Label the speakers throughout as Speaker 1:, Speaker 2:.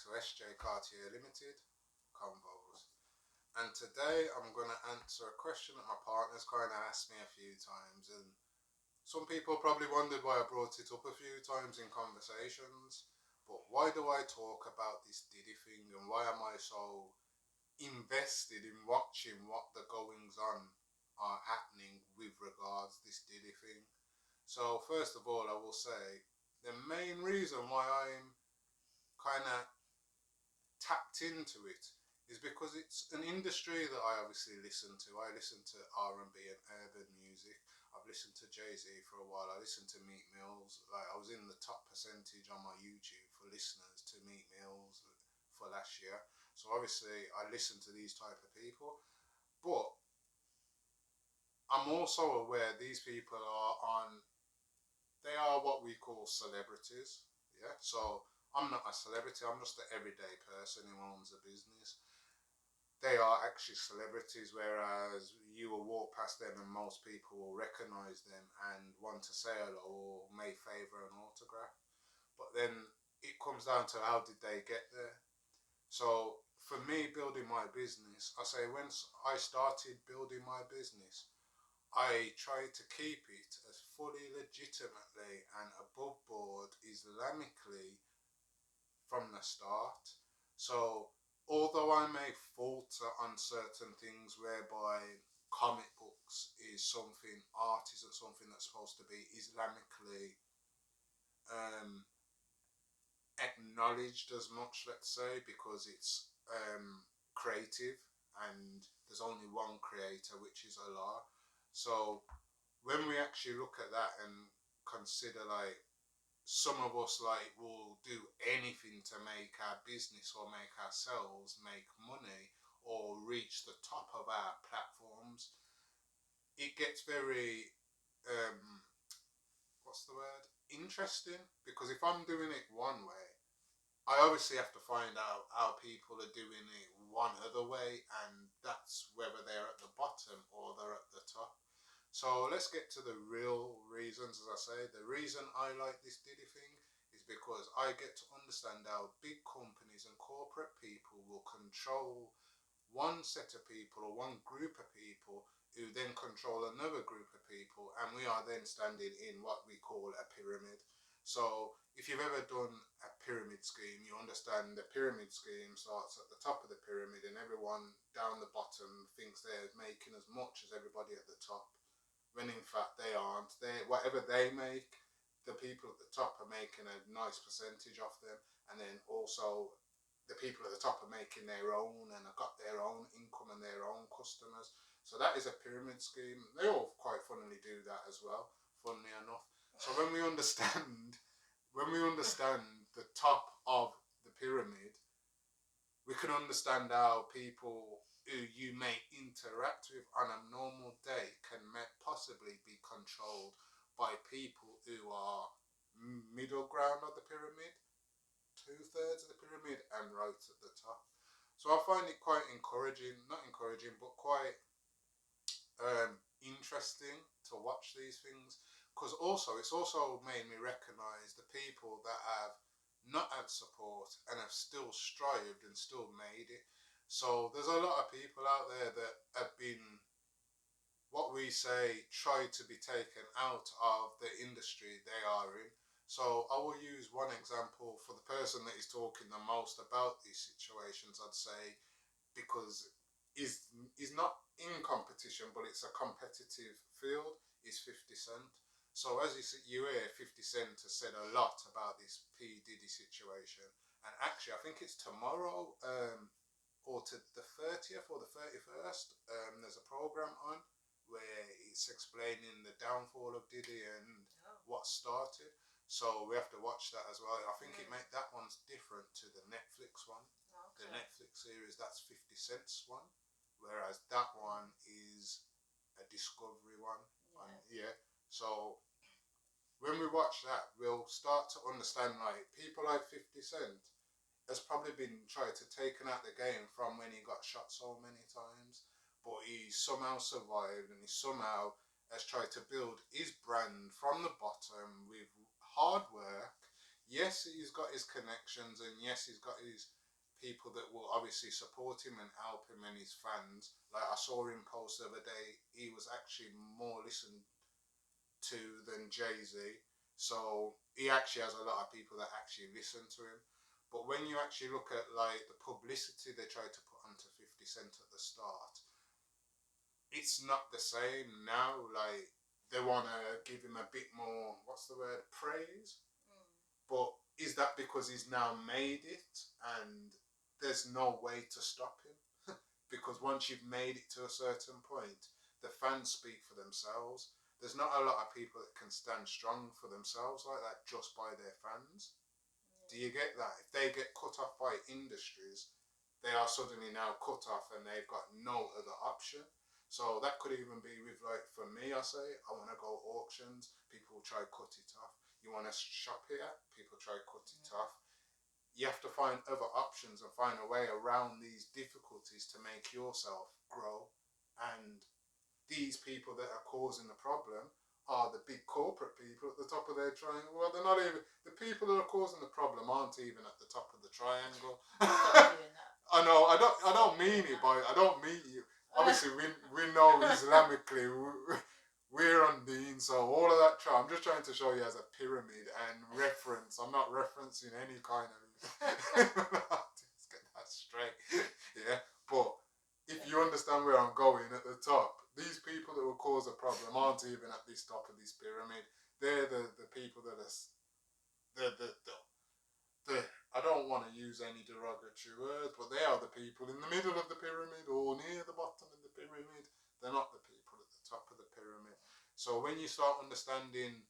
Speaker 1: to SJ Cartier Limited Convos. And today I'm going to answer a question that my partner's kind of asked me a few times. And some people probably wondered why I brought it up a few times in conversations. But why do I talk about this Diddy thing, and why am I so invested in watching what the goings on are happening with regards this Diddy thing? So first of all, I will say the main reason why I'm kind of tapped into it is because it's an industry that I obviously listen to. I listen to R&B and urban music. I've listened to Jay-Z for a while. I listened to Meek Mills. Like, I was in the top percentage on my YouTube for listeners to Meek Mills for last year. So obviously I listen to these type of people. But I'm also aware these people are on, they are what we call celebrities. Yeah. So I'm not a celebrity. I'm just an everyday person who owns a business. They are actually celebrities, whereas you will walk past them and most people will recognize them and want to say hello or may favor an autograph. But then it comes down to, how did they get there? So for me, building my business, I say, when I started building my business, I tried to keep it as fully legitimately and above board Islamically from the start. So although I may falter on certain things, whereby comic books is something, art isn't something that's supposed to be Islamically um, acknowledged as much, let's say, because it's creative and there's only one creator, which is Allah. So when we actually look at that and consider, like, some of us like will do anything to make our business or make ourselves make money or reach the top of our platforms, it gets very what's the word, interesting, because if I'm doing it one way, I obviously have to find out how people are doing it one other way, and that's whether they're at the bottom or they're at the top. So let's get to the real reasons. As I say, the reason I like this Diddy thing is because I get to understand how big companies and corporate people will control one set of people or one group of people, who then control another group of people, and we are then standing in what we call a pyramid. So if you've ever done a pyramid scheme, you understand the pyramid scheme starts at the top of the pyramid and everyone down the bottom thinks they're making as much as everybody at the top, when in fact they aren't. They, whatever they make, the people at the top are making a nice percentage off them, and then also the people at the top are making their own and have got their own income and their own customers. So that is a pyramid scheme. They all quite funnily do that as well, funnily enough. So when we understand the top of the pyramid, we can understand how people who you may interact with on a normal day can possibly be controlled by people who are middle ground of the pyramid, two-thirds of the pyramid, and right at the top. So I find it quite encouraging, not encouraging, but quite interesting to watch these things, because also it's also made me recognise the people that have not had support and have still strived and still made it. So there's a lot of people out there that have been, what we say, tried to be taken out of the industry they are in. So I will use one example for the person that is talking the most about these situations, I'd say, because is not in competition, but it's a competitive field, is 50 Cent. So as you hear, 50 Cent has said a lot about this P Diddy situation, and actually I think it's tomorrow, or to the 30th or the 31st, there's a program on where it's explaining the downfall of Diddy and what started. So we have to watch that as well. I think that one's different to the Netflix one. The Netflix series, that's 50 Cent's one, whereas that one is a Discovery one. Yeah. So when we watch that, we'll start to understand, like, people like 50 Cent has probably been tried to taken out the game from when he got shot so many times, but he somehow survived, and he somehow has tried to build his brand from the bottom with hard work. yes, he's got his connections, and yes, he's got his people that will obviously support him and help him and his fans. Like I saw him post the other day, he was actually more listened to than Jay Z. So he actually has a lot of people that actually listen to him. But when you actually look at like the publicity they tried to put onto 50 Cent at the start, it's not the same now. Like they want to give him a bit more, what's the word, praise. But is that because he's now made it and there's no way to stop him? Because once you've made it to a certain point, the fans speak for themselves. There's not a lot of people that can stand strong for themselves like that just by their fans. Do you get that? If they get cut off by industries, they are suddenly now cut off and they've got no other option. So that could even be with, like, for me, I say, I want to go auctions, people will try cut it off. You want to shop here, people try cut it off. You have to find other options and find a way around these difficulties to make yourself grow. And these people that are causing the problem are the big corporate people at the top of their triangle. Well, they're not even the people that are causing the problem aren't even at the top of the triangle. I know. I don't mean it by. I don't mean you. Obviously, we know Islamically we're on Deen, so all of that. I'm just trying to show you as a pyramid and reference. I'm not referencing any kind of. Let's get that straight. Yeah, but if you understand where I'm going at the top, these people that will cause a problem aren't even at this top of this pyramid. They're the people that are the I don't want to use any derogatory words, but they are the people in the middle of the pyramid or near the bottom of the pyramid. They're not the people at the top of the pyramid. So when you start understanding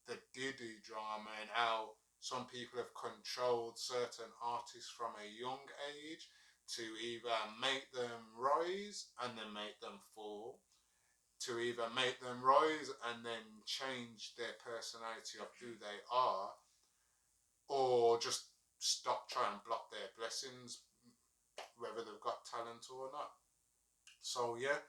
Speaker 1: the Diddy drama and how some people have controlled certain artists from a young age to either make them rise and then make them fall, to either make them rise and then change their personality of who they are, or just stop trying to block their blessings, whether they've got talent or not. So yeah,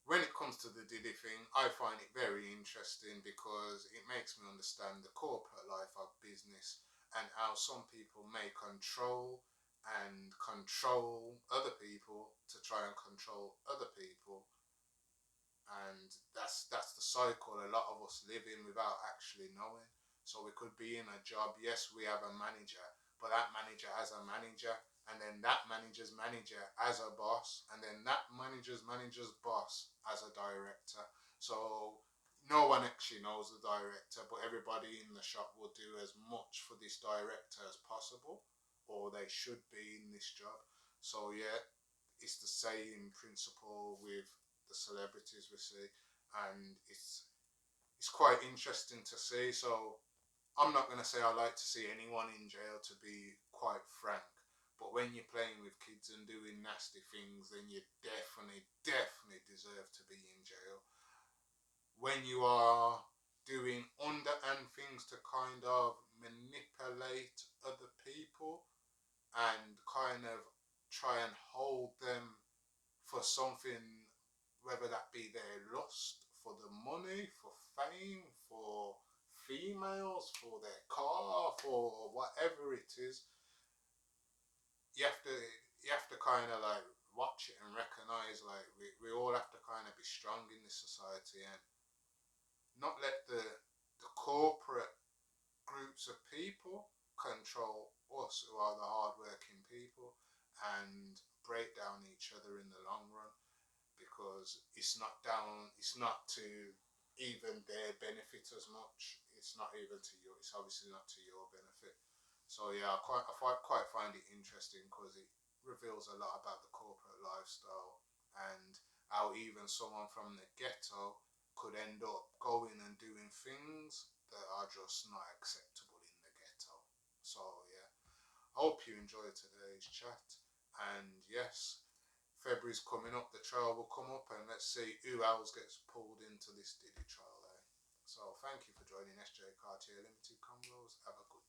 Speaker 1: when it comes to the Diddy thing, I find it very interesting because it makes me understand the corporate life of business and how some people may control other people to try and control other people, and that's the cycle a lot of us live in without actually knowing. So we could be in a job, yes, we have a manager, but that manager has a manager, and then that manager's manager as a boss, and then that manager's boss as a director. So no one actually knows the director, but everybody in the shop will do as much for this director as possible, or they should be in this job. So yeah, it's the same principle with the celebrities we see, and it's quite interesting to see. So I'm not going to say I like to see anyone in jail, to be quite frank. But when you're playing with kids and doing nasty things, then you definitely deserve to be in jail. When you are doing underhand things to kind of manipulate other people and kind of try and hold them for something, whether that be their lust for the money, for fame, for females, for their car, for whatever it is, you have to you have to kind of like watch it and recognize, like, we all have to kind of be strong in this society and not let the corporate groups of people control us who are the hardworking people and break down each other in the long run, because it's not to even their benefit as much. It's not even to you. It's obviously not to your benefit. So yeah, I quite find it interesting because it reveals a lot about the corporate lifestyle and how even someone from the ghetto could end up going and doing things that are just not acceptable in the ghetto. So yeah, I hope you enjoyed today's chat. And yes, February's coming up, the trial will come up, and let's see who else gets pulled into this Diddy trial. So thank you for joining SJ Cartier Limited Convos. Have a good